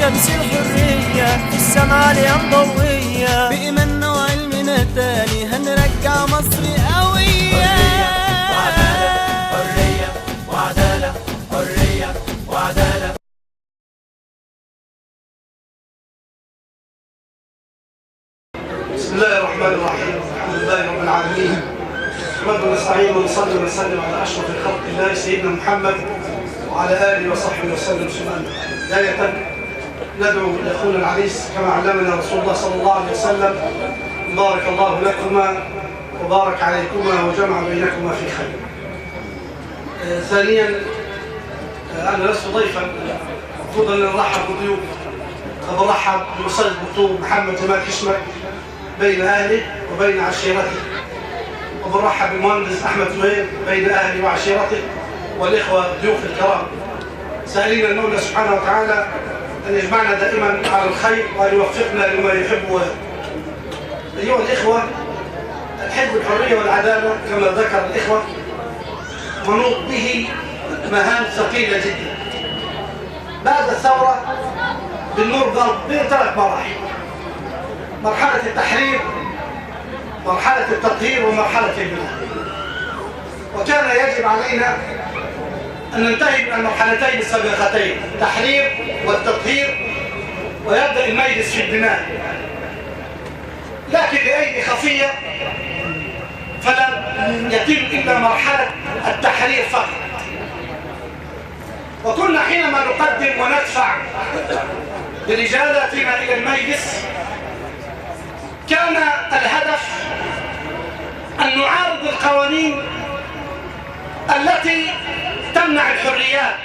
شمس الحرية في السما ليام ضوية، بإيماننا وعلمنا تاني هنرجع مصر قوية. حرية وعدالة، حرية وعدالة. بسم الله الرحمن الرحيم، الحمد لله رب العالمين، نحمده ونستعينه ونصلي ونسلم على اشرف خلق الله سيدنا محمد وعلى اله وصحبه وسلم. ثم بداية ندعو لاخونا العريس كما علمنا رسول الله صلى الله عليه وسلم: بارك الله لكما وبارك عليكما وجمع بينكما في خير. ثانيا، انا لست ضيفا، المفروض ان نرحب بضيوف، فبرحب بالاستاذ الدكتور محمد جمال كشمك بين اهله وبين عشيرته، وبرحب بالمهندس احمد زهير بين اهله وعشيرته، والاخوه ضيوف الكرام، سائلين المولى سبحانه وتعالى ان يجمعنا دائما على الخير وان يوفقنا لما يحب ويرضى. ايها الاخوه، الحزب الحريه والعداله كما ذكر الاخوه منوط به مهام ثقيله جدا. بعد الثوره بالنور ضرب بين 3 مراحل: مرحله التحرير، مرحله التطهير، ومرحله البناء. وكان يجب علينا أن ننتهي من المرحلتين السابقتين، التحرير والتطهير، ويبدأ المجلس في البناء. لكن لأيدي خفية فلم يتم إلا مرحلة التحرير فقط. وكنا حينما نقدم وندفع برجالاتنا إلى المجلس كان الهدف أن نعارض القوانين التي تمنع الحريات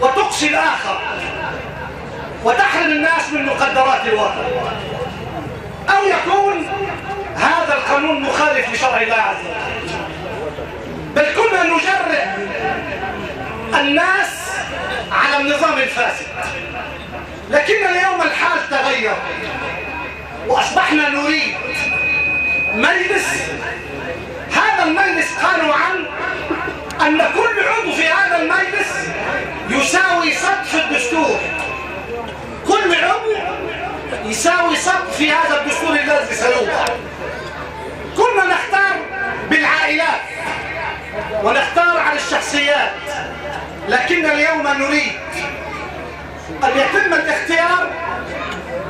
وتقصي الآخر وتحرم الناس من مقدرات الوطن، أو يكون هذا القانون مخالف لشرع الله عز وجل. بل كنا نجرئ الناس على النظام الفاسد. لكن اليوم الحال تغير وأصبحنا نريد مجلس، هذا المجلس قالوا عنه أن كل عضو في هذا المجلس يساوي سقف الدستور، كل عضو يساوي سقف في هذا الدستور الذي سيوضع. كنا نختار بالعائلات ونختار على الشخصيات، لكن اليوم نريد أن يتم الاختيار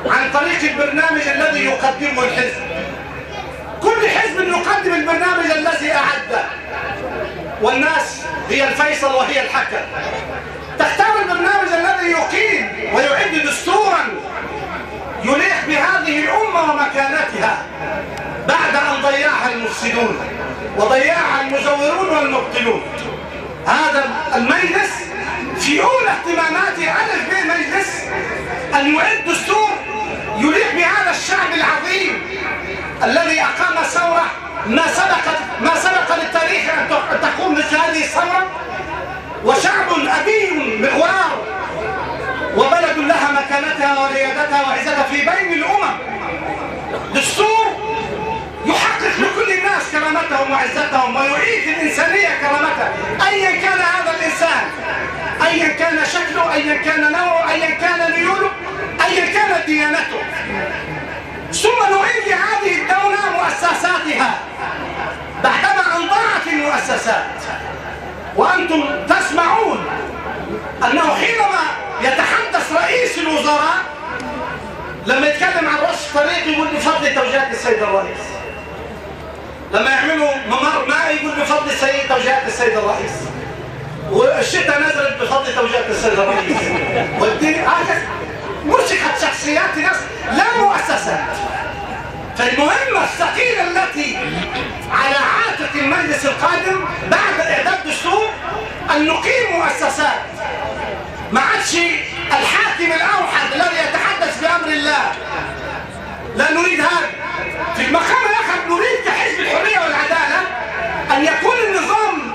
عن طريق البرنامج الذي يقدمه الحزب. كل حزب يقدم البرنامج الذي أعده، والناس هي الفيصل وهي الحكم. تختار البرنامج الذي يقيم ويعد دستورا يليق بهذه الأمة ومكانتها بعد أن ضيعها المفسدون وضيعها المزورون والمبطلون. هذا المجلس في أولى اهتماماته ألف به مجلس أن يعد دستور يليق بهذا الشعب العظيم الذي أقام ثورة ما سبق للتاريخ أن تقوم مثل هذه الثورة، وشعب أبي مغوار وبلد لها مكانتها وريادتها وعزتها في بين الأمم. دستور يحقق لكل الناس كرامتهم وعزتهم ويعيد الإنسانية كرامتها، أيا كان هذا الإنسان، أيا كان شكله، أيا كان نوعه، أيا كان ميوله، أيا كانت ديانته. ثم نعيد لهذه الدولة مؤسساتها بعدما أن ضاعت المؤسسات. وأنتم تسمعون أنه حينما يتحدث رئيس الوزراء لما يتكلم عن رش طريق يقول بفضل توجيهات السيد الرئيس، لما يعملوا ممر مائي يقول بفضل توجيهات السيد الرئيس، والشتاء نزلت بفضل توجيهات السيد الرئيس، والدين مرشحت شخصيات ناس لا مؤسسات. فالمهمة الثقيلة التي على عاتق المجلس القادم بعد إعداد دستور أن نقيم مؤسسات. ما عادش الحاكم الأوحد الذي يتحدث بأمر الله، لا نريد هذا. في المقام الآخر نريد كحزب الحرية والعدالة أن يكون النظام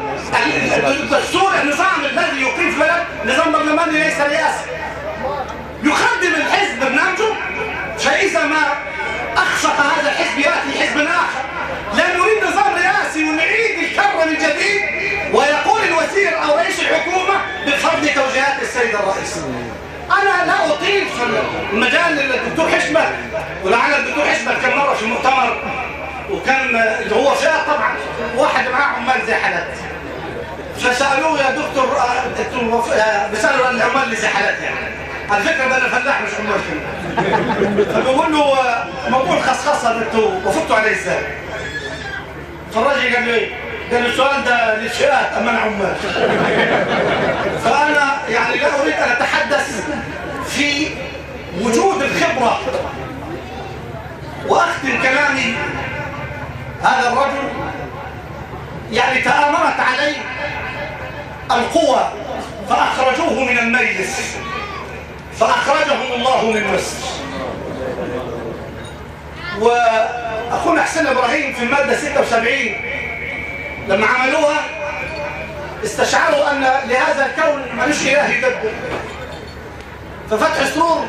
الدستور النظام الذي يقيم في البلد نظام برلماني ليس رئاسي. يقدم الحزب برنامجه، فإذا ما أخفق هذا الحزب يأتي حزب آخر. لا نريد نظام رئاسي ونعيد الكرة من جديد ويقول الوزير أو رئيس الحكومة بفضل توجيهات السيد الرئيس. أنا لا أطيل في المجال الدكتور حشمت، ولعل الدكتور حشمت كان مرة في مؤتمر وكان هو فئة طبعا واحد معاه عمال زي حالات، فسألوه يا دكتور بيسألوا العمال اللي زي حالات يعني على فكرة ده أنا فلاح مش عمال كده، فبقول له موضوع الخصخصة اللي انتوا وافقتوا عليه ازاي؟ فالراجل قال لي قال السؤال ده للفئات أما أنا عمال. فأنا يعني لا أريد أن أتحدث في وجود الخبرة وأختم كلامي. هذا الرجل يعني تآمرت عليه القوى فأخرجوه من المجلس فأخرجهم الله من مصر. وأخونا حسين إبراهيم في المادة 76 لما عملوها استشعروا أن لهذا الكون ملوش إله يدبر، ففتح سرور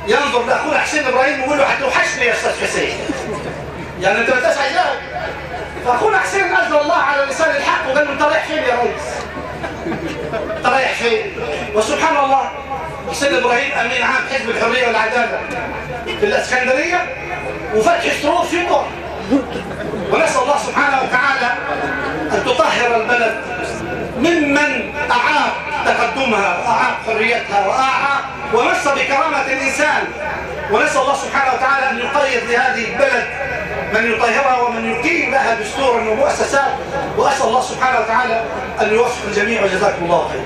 ينظر لأخونا حسين إبراهيم ويقول له هتوحشني يا أستاذ حسين، يعني أنت ما تسعى إله. فأخونا حسين أنزل الله على لسان الحق وقال له أنت رايح فين يا ريس؟ أنت رايح فين؟ وسبحان الله حسين إبراهيم أمين عام حزب الحرية والعدالة في الإسكندرية وفتح سرور في قرى. ونسأل الله سبحانه وتعالى أن تطهر البلد ممن أعاق تقدمها وأعاق حريتها وأعاق ومس بكرامة الإنسان. ونسأل الله سبحانه وتعالى أن يقيض لهذه البلد من يطهرها ومن يقيم لها دستورا ومؤسسات. وأسأل الله سبحانه وتعالى أن يوفق الجميع وجزاكم الله خير.